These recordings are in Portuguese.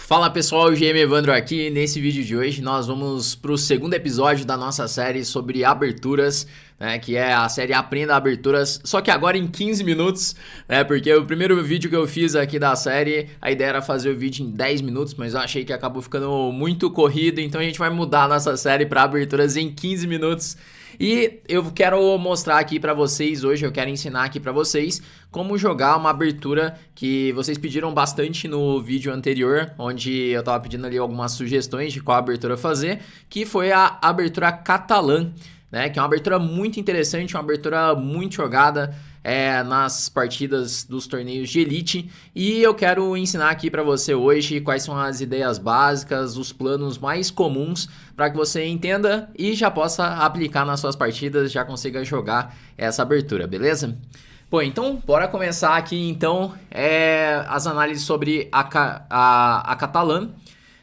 Fala pessoal, o GM Evandro aqui. Nesse vídeo de hoje nós vamos para o segundo episódio da nossa série sobre aberturas, né, que é a série Aprenda Aberturas, só que agora em 15 minutos, né, porque o primeiro vídeo que eu fiz aqui da série, a ideia era fazer o vídeo em 10 minutos, mas eu achei que acabou ficando muito corrido, então a gente vai mudar a nossa série para aberturas em 15 minutos. E eu quero mostrar aqui pra vocês hoje, eu quero ensinar aqui pra vocês como jogar uma abertura que vocês pediram bastante no vídeo anterior, onde eu tava pedindo ali algumas sugestões de qual abertura fazer, que foi a abertura catalã, né? Que é uma abertura muito interessante, uma abertura muito jogada nas partidas dos torneios de Elite. E eu quero ensinar aqui para você hoje quais são as ideias básicas, os planos mais comuns, para que você entenda e já possa aplicar nas suas partidas, já consiga jogar essa abertura, beleza? Bom, então bora começar aqui então as análises sobre a catalã.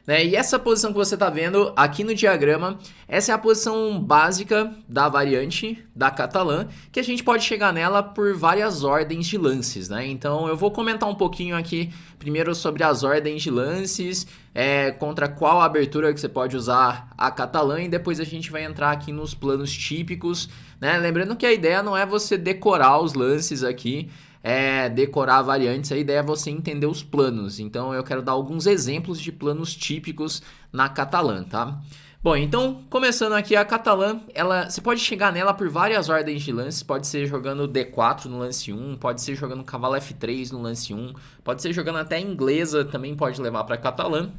Né? E essa posição que você está vendo aqui no diagrama, essa é a posição básica da variante da catalã, que a gente pode chegar nela por várias ordens de lances, né? Então eu vou comentar um pouquinho aqui primeiro sobre as ordens de lances, contra qual abertura que você pode usar a catalã, e depois a gente vai entrar aqui nos planos típicos, né? Lembrando que a ideia não é você decorar os lances aqui, decorar variantes, a ideia é você entender os planos. Então eu quero dar alguns exemplos de planos típicos na catalã, tá? Bom, então começando aqui a catalã, você pode chegar nela por várias ordens de lances, pode ser jogando D4 no lance 1, pode ser jogando cavalo F3 no lance 1, pode ser jogando até inglesa, também pode levar para catalã,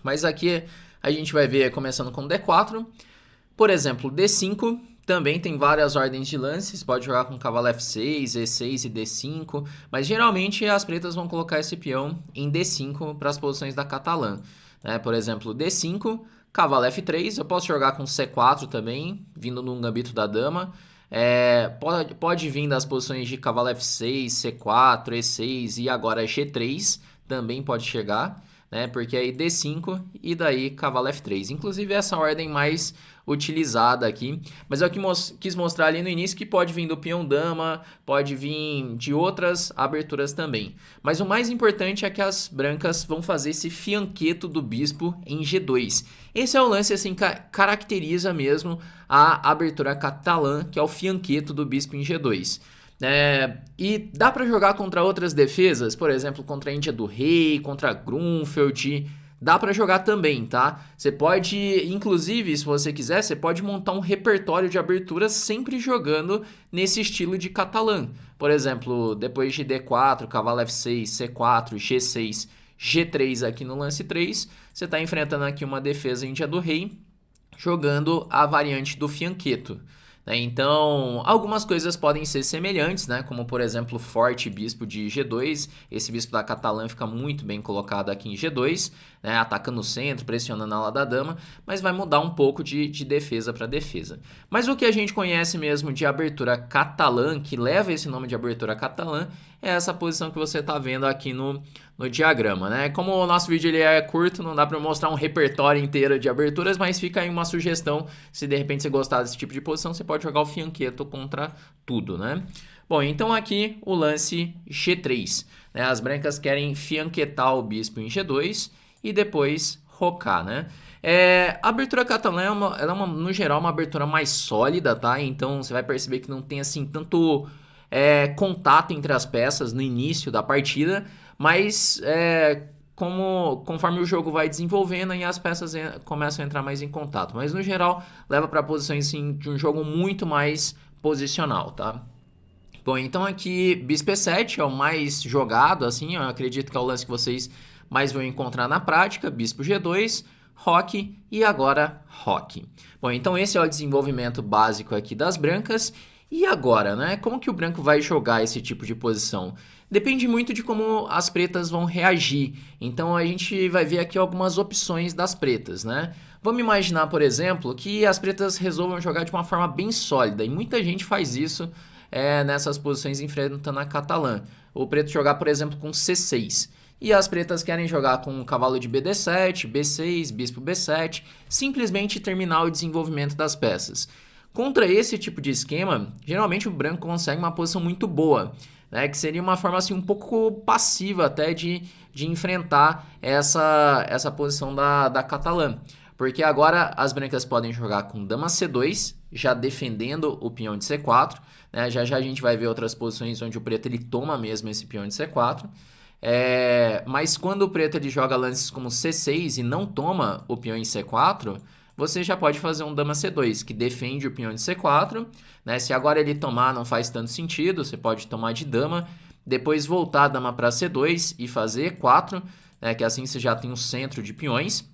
mas aqui a gente vai ver começando com D4, por exemplo, D5, também tem várias ordens de lances, pode jogar com cavalo F6, E6 e D5, mas geralmente as pretas vão colocar esse peão em D5 para as posições da catalã. Né? Por exemplo, D5, cavalo F3, eu posso jogar com C4 também, vindo num gambito da dama. Pode vir das posições de cavalo F6, C4, E6 e agora G3, também pode chegar. Né, porque aí D5 e daí cavalo F3. Inclusive essa ordem mais utilizada aqui. Mas eu quis mostrar ali no início que pode vir do peão dama, pode vir de outras aberturas também. Mas o mais importante é que as brancas vão fazer esse fianqueto do bispo em G2. Esse é o lance assim que caracteriza mesmo a abertura catalã, que é o fianqueto do bispo em G2. E dá para jogar contra outras defesas, por exemplo, contra a Índia do Rei, contra Grunfeld, dá para jogar também, tá? Você pode, inclusive, se você quiser, você pode montar um repertório de aberturas sempre jogando nesse estilo de catalã. Por exemplo, depois de D4, cavalo F6, C4, G6, G3 aqui no lance 3, você está enfrentando aqui uma defesa Índia do Rei, jogando a variante do fianqueto. Então, algumas coisas podem ser semelhantes, né? Como por exemplo, forte bispo de G2. Esse bispo da catalã fica muito bem colocado aqui em G2, né? Atacando o centro, pressionando a ala da dama, mas vai mudar um pouco de defesa para defesa. Mas o que a gente conhece mesmo de abertura catalã, que leva esse nome de abertura catalã, é essa posição que você está vendo aqui no diagrama, né? Como o nosso vídeo ele é curto, não dá para mostrar um repertório inteiro de aberturas, mas fica aí uma sugestão, se de repente você gostar desse tipo de posição, você pode jogar o fianqueto contra tudo, né? Bom, então aqui o lance G3, né? As brancas querem fianquetar o bispo em G2 e depois rocar, né? A abertura catalã ela é no geral uma abertura mais sólida, tá? Então você vai perceber que não tem assim tanto contato entre as peças no início da partida, mas conforme o jogo vai desenvolvendo, aí as peças começam a entrar mais em contato. Mas no geral, leva para posições assim, de um jogo muito mais posicional, tá? Bom, então aqui bispo E7 é o mais jogado, assim, eu acredito que é o lance que vocês mais vão encontrar na prática. Bispo G2, roque e agora roque. Bom, então esse é o desenvolvimento básico aqui das brancas. E agora, né? Como que o branco vai jogar esse tipo de posição? Depende muito de como as pretas vão reagir. Então a gente vai ver aqui algumas opções das pretas, né? Vamos imaginar, por exemplo, que as pretas resolvam jogar de uma forma bem sólida. E muita gente faz isso nessas posições enfrentando a catalã. O preto jogar, por exemplo, com C6. E as pretas querem jogar com o cavalo de BD7, B6, bispo B7. Simplesmente terminar o desenvolvimento das peças. Contra esse tipo de esquema, geralmente o branco consegue uma posição muito boa. né, que seria uma forma assim um pouco passiva até de enfrentar essa posição da Catalã. Porque agora as brancas podem jogar com dama C2, já defendendo o peão de C4, né? Já já a gente vai ver outras posições onde o preto ele toma mesmo esse peão de C4. Mas quando o preto ele joga lances como C6 e não toma o peão em C4, você já pode fazer um dama C2, que defende o peão de C4, né? Se agora ele tomar não faz tanto sentido, você pode tomar de dama, depois voltar a dama para C2 e fazer E4, né? Que assim você já tem um centro de peões.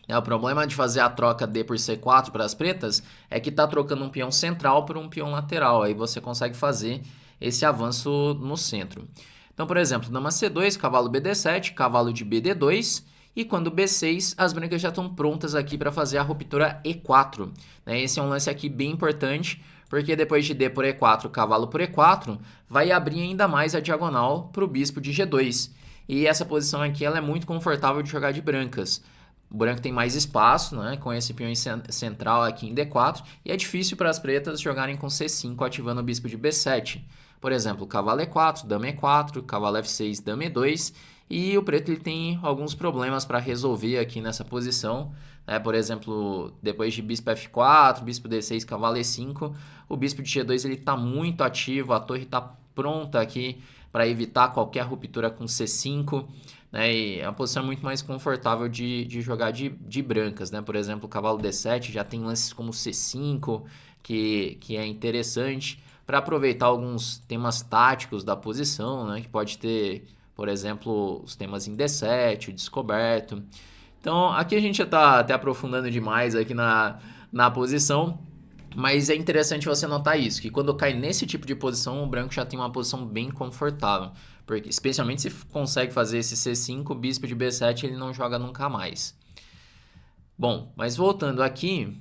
O problema de fazer a troca D por C4 para as pretas é que está trocando um peão central por um peão lateral. Aí você consegue fazer esse avanço no centro. Então, por exemplo, dama C2, cavalo BD7, cavalo de BD2. E quando B6, as brancas já estão prontas aqui para fazer a ruptura E4. Esse é um lance aqui bem importante, porque depois de D por E4, cavalo por E4, vai abrir ainda mais a diagonal para o bispo de G2. E essa posição aqui ela é muito confortável de jogar de brancas. O branco tem mais espaço, né, com esse peão central aqui em D4, e é difícil para as pretas jogarem com C5 ativando o bispo de B7. Por exemplo, cavalo E4, dama E4, cavalo F6, dama E2, e o preto ele tem alguns problemas para resolver aqui nessa posição. Por exemplo, depois de bispo F4, bispo D6, cavalo E5, o bispo de G2 está muito ativo, a torre está pronta aqui para evitar qualquer ruptura com C5. E é uma posição muito mais confortável de jogar de brancas, né? Por exemplo, o cavalo D7 já tem lances como C5, que é interessante para aproveitar alguns temas táticos da posição, né? Que pode ter, por exemplo, os temas em D7, o descoberto. Então, aqui a gente já está até aprofundando demais aqui na posição, mas é interessante você notar isso, que quando cai nesse tipo de posição, o branco já tem uma posição bem confortável. Porque, especialmente se consegue fazer esse C5, o bispo de B7 ele não joga nunca mais. Bom, mas voltando aqui,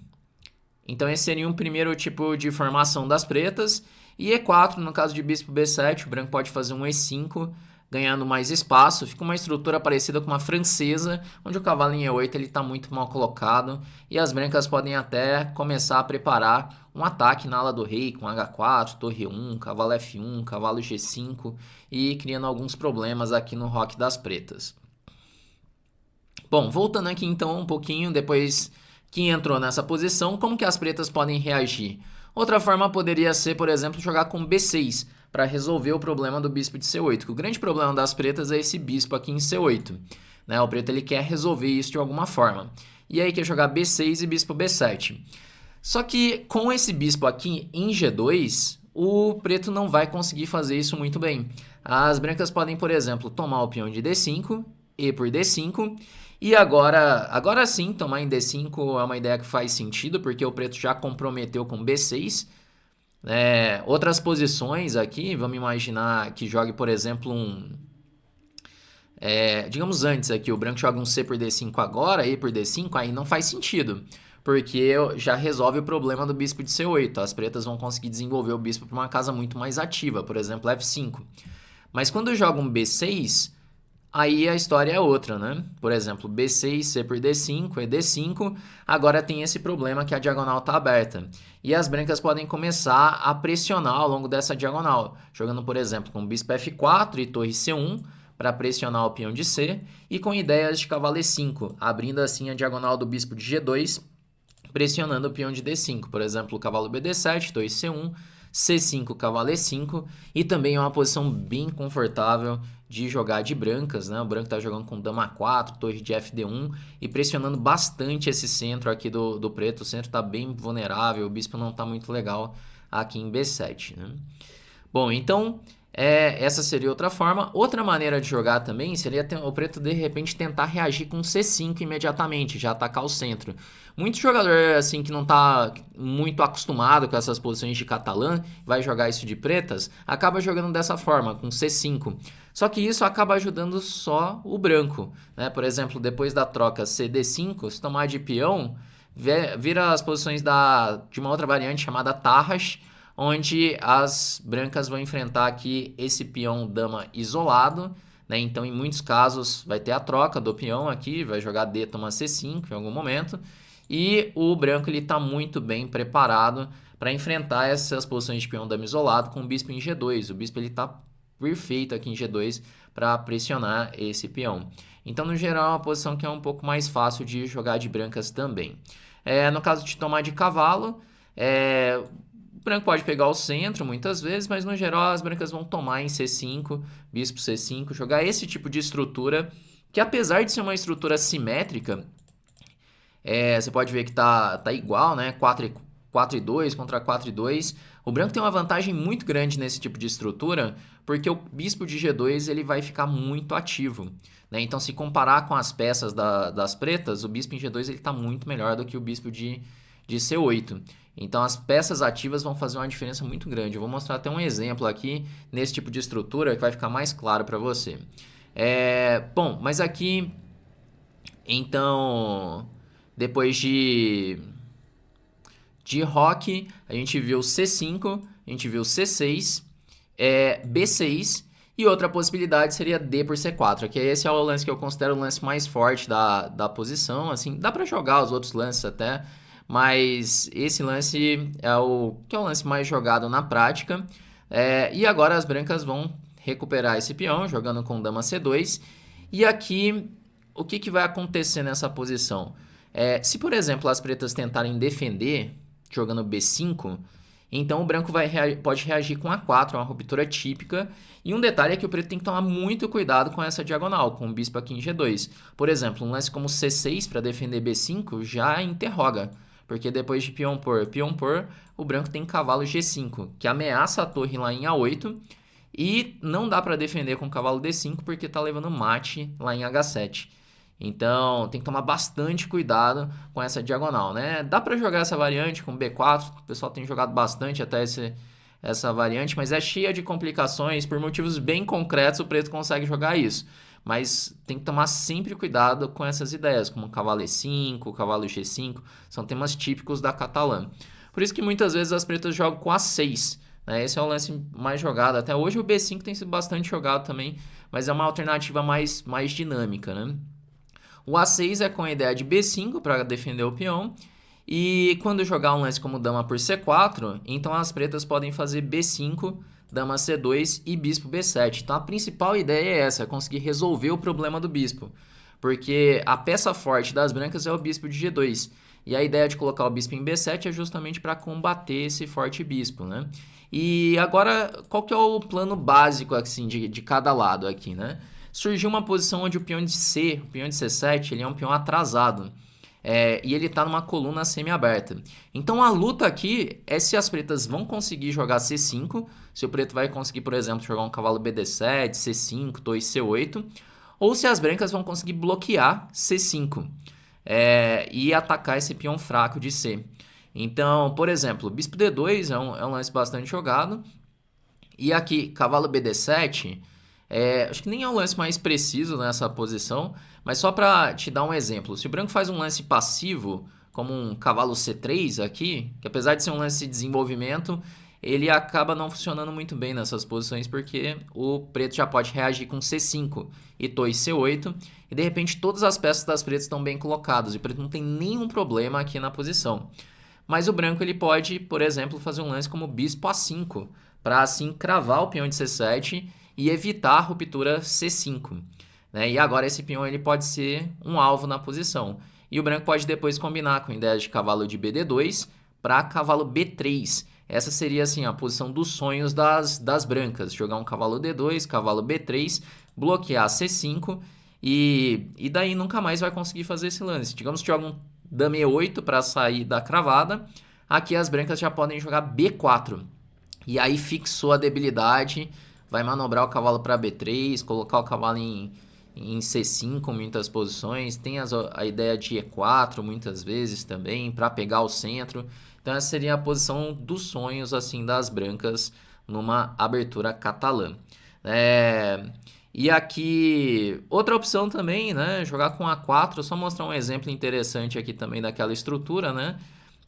então esse seria um primeiro tipo de formação das pretas. E E4, no caso de bispo B7, o branco pode fazer um E5, ganhando mais espaço. Fica uma estrutura parecida com uma francesa, onde o cavalo em E8 está muito mal colocado. E as brancas podem até começar a preparar um ataque na ala do rei, com H4, torre 1, cavalo F1, cavalo G5, e criando alguns problemas aqui no roque das pretas. Bom, voltando aqui então um pouquinho, depois que entrou nessa posição, como que as pretas podem reagir? Outra forma poderia ser, por exemplo, jogar com B6, para resolver o problema do bispo de C8. Que o grande problema das pretas é esse bispo aqui em C8. O preto ele quer resolver isso de alguma forma. E aí quer jogar B6 e bispo B7. Só que com esse bispo aqui em G2, o preto não vai conseguir fazer isso muito bem. As brancas podem, por exemplo, tomar o peão de D5, E por D5, e agora sim, tomar em D5 é uma ideia que faz sentido, porque o preto já comprometeu com B6. Outras posições aqui, vamos imaginar que jogue, por exemplo, digamos antes aqui, o branco joga um C por D5 agora, E por D5, aí não faz sentido, porque já resolve o problema do bispo de C8. As pretas vão conseguir desenvolver o bispo para uma casa muito mais ativa, por exemplo, F5. Mas quando joga um B6, aí a história é outra, né? Por exemplo, B6, C por D5, E D5, agora tem esse problema que a diagonal está aberta. E as brancas podem começar a pressionar ao longo dessa diagonal, jogando, por exemplo, com bispo F4 e torre C1, para pressionar o peão de C, e com ideias de cavalo E5, abrindo assim a diagonal do bispo de G2, pressionando o peão de D5. Por exemplo, o cavalo BD7, torre C1, C5, cavalo E5, e também é uma posição bem confortável de jogar de brancas, né? O branco está jogando com dama 4, torre de FD1 e pressionando bastante esse centro aqui do preto. O centro está bem vulnerável, o bispo não está muito legal aqui em B7, né? Bom, então essa seria outra forma. Outra maneira de jogar também seria o preto de repente tentar reagir com C5 imediatamente, já atacar o centro. Muito jogador assim que não está muito acostumado com essas posições de catalã, vai jogar isso de pretas, acaba jogando dessa forma, com C5. Só que isso acaba ajudando só o branco, né? Por exemplo, depois da troca CD5, se tomar de peão, vira as posições de uma outra variante chamada Tarrasch, onde as brancas vão enfrentar aqui esse peão dama isolado, né? Então, em muitos casos, vai ter a troca do peão aqui, vai jogar D, toma C5 em algum momento, e o branco está muito bem preparado para enfrentar essas posições de peão dama isolado com o bispo em G2. O bispo está perfeito aqui em G2 para pressionar esse peão. Então, no geral, é uma posição que é um pouco mais fácil de jogar de brancas também. No caso de tomar de cavalo, o branco pode pegar o centro muitas vezes, mas no geral as brancas vão tomar em C5, bispo C5, jogar esse tipo de estrutura, que apesar de ser uma estrutura simétrica, você pode ver que tá igual, né? 4 e 2 contra 4 e 2. O branco tem uma vantagem muito grande nesse tipo de estrutura, porque o bispo de G2 ele vai ficar muito ativo, né? Então, se comparar com as peças das pretas, o bispo em G2 ele está muito melhor do que o bispo de C8. Então, as peças ativas vão fazer uma diferença muito grande. Eu vou mostrar até um exemplo aqui nesse tipo de estrutura que vai ficar mais claro para você. Bom, mas aqui, então, depois de roque, a gente viu C5, a gente viu C6, B6 e outra possibilidade seria D por C4, que esse é o lance que eu considero o lance mais forte da posição, assim, dá para jogar os outros lances até, mas esse lance é o lance mais jogado na prática, e agora as brancas vão recuperar esse peão, jogando com dama C2, e aqui, o que vai acontecer nessa posição? Se, por exemplo, as pretas tentarem defender jogando B5, então o branco pode reagir com A4, uma ruptura típica. E um detalhe é que o preto tem que tomar muito cuidado com essa diagonal, com o bispo aqui em G2. Por exemplo, um lance como C6 para defender B5 já interroga, porque depois de peão por, o branco tem cavalo G5, que ameaça a torre lá em A8, e não dá para defender com cavalo D5 porque está levando mate lá em H7. Então, tem que tomar bastante cuidado com essa diagonal, né? Dá para jogar essa variante com B4, o pessoal tem jogado bastante até essa variante, mas é cheia de complicações, por motivos bem concretos o preto consegue jogar isso. Mas tem que tomar sempre cuidado com essas ideias, como cavalo E5, cavalo G5, são temas típicos da catalã. Por isso que muitas vezes as pretas jogam com A6, né? Esse é o lance mais jogado. Até hoje o B5 tem sido bastante jogado também, mas é uma alternativa mais dinâmica, né? O A6 é com a ideia de B5 para defender o peão. E quando jogar um lance como dama por C4, então as pretas podem fazer B5, dama C2 e bispo B7. Então a principal ideia é essa, é conseguir resolver o problema do bispo. Porque a peça forte das brancas é o bispo de G2. E a ideia de colocar o bispo em B7 é justamente para combater esse forte bispo, né? E agora, qual que é o plano básico assim, de cada lado aqui, né? Surgiu uma posição onde o peão de C7, ele é um peão atrasado. E ele está numa coluna semi-aberta. Então a luta aqui é se as pretas vão conseguir jogar C5, se o preto vai conseguir, por exemplo, jogar um cavalo BD7, C5, torre C8, ou se as brancas vão conseguir bloquear C5 e atacar esse peão fraco de C. Então, por exemplo, bispo D2 é um lance bastante jogado. E aqui, cavalo BD7... acho que nem é o lance mais preciso nessa posição, mas só para te dar um exemplo. Se o branco faz um lance passivo, como um cavalo C3 aqui, que apesar de ser um lance de desenvolvimento, ele acaba não funcionando muito bem nessas posições, porque o preto já pode reagir com C5 e torre C8, e de repente todas as peças das pretas estão bem colocadas, e o preto não tem nenhum problema aqui na posição. Mas o branco ele pode, por exemplo, fazer um lance como bispo A5, para assim cravar o peão de C7 e evitar a ruptura C5, né? E agora esse peão ele pode ser um alvo na posição. E o branco pode depois combinar com a ideia de cavalo de BD2 para cavalo B3. Essa seria assim a posição dos sonhos das brancas. Jogar um cavalo D2, cavalo B3, bloquear C5 e daí nunca mais vai conseguir fazer esse lance. Digamos que joga um dama E8 para sair da cravada. Aqui as brancas já podem jogar B4. E aí fixou a debilidade, vai manobrar o cavalo para B3, colocar o cavalo em C5 em muitas posições. Tem a ideia de E4 muitas vezes também, para pegar o centro. Então essa seria a posição dos sonhos assim das brancas numa abertura catalã. E aqui, outra opção também, né? Jogar com A4, só mostrar um exemplo interessante aqui também daquela estrutura, né?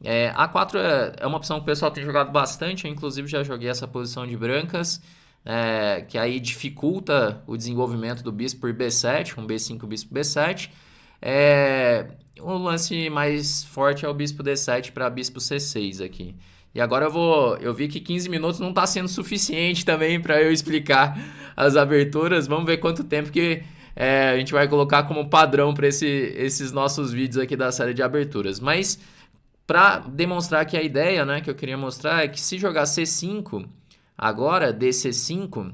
A4 é uma opção que o pessoal tem jogado bastante, eu inclusive já joguei essa posição de brancas, que aí dificulta o desenvolvimento do bispo por B7, com B5, bispo B7. O lance mais forte é o bispo D7 para bispo C6 aqui. E agora eu vi que 15 minutos não está sendo suficiente também para eu explicar as aberturas. Vamos ver quanto tempo que a gente vai colocar como padrão para esses nossos vídeos aqui da série de aberturas. Mas para demonstrar que a ideia, né, que eu queria mostrar é que se jogar C5, agora DC5,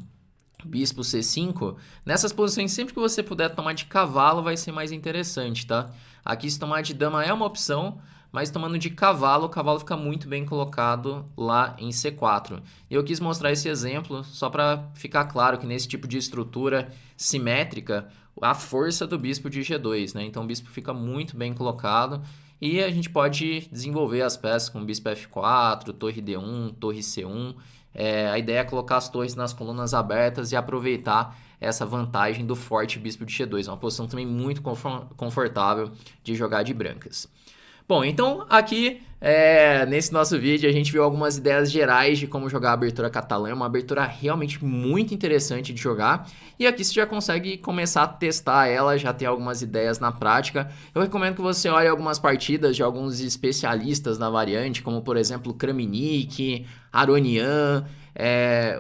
bispo C5, nessas posições sempre que você puder tomar de cavalo vai ser mais interessante, tá? Aqui se tomar de dama é uma opção, mas tomando de cavalo, o cavalo fica muito bem colocado lá em C4. E eu quis mostrar esse exemplo só para ficar claro que nesse tipo de estrutura simétrica, a força do bispo de G2, né? Então o bispo fica muito bem colocado e a gente pode desenvolver as peças com bispo F4, torre D1, torre C1. A ideia é colocar as torres nas colunas abertas e aproveitar essa vantagem do forte bispo de G2. É uma posição também muito confortável de jogar de brancas. Bom, então aqui nesse nosso vídeo a gente viu algumas ideias gerais de como jogar a abertura catalã. É uma abertura realmente muito interessante de jogar. E aqui você já consegue começar a testar ela, já ter algumas ideias na prática. Eu recomendo que você olhe algumas partidas de alguns especialistas na variante, como por exemplo Kramnik, Aronian.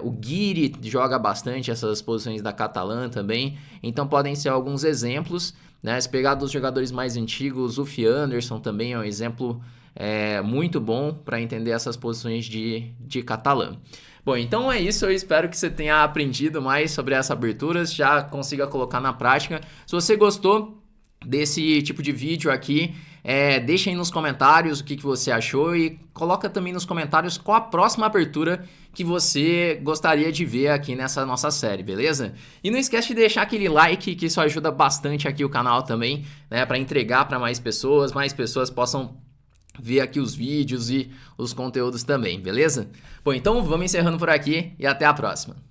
O Guiri joga bastante essas posições da catalã também. Então podem ser alguns exemplos. Né? Se pegar dos jogadores mais antigos, o Uffe Anderson também é um exemplo muito bom para entender essas posições de catalã. Bom, então é isso. Eu espero que você tenha aprendido mais sobre essa abertura, já consiga colocar na prática. Se você gostou desse tipo de vídeo aqui, deixa aí nos comentários o que você achou e coloca também nos comentários qual a próxima abertura que você gostaria de ver aqui nessa nossa série, beleza? E não esquece de deixar aquele like, que isso ajuda bastante aqui o canal também, né, para entregar para mais pessoas possam ver aqui os vídeos e os conteúdos também, beleza? Bom, então vamos encerrando por aqui e até a próxima.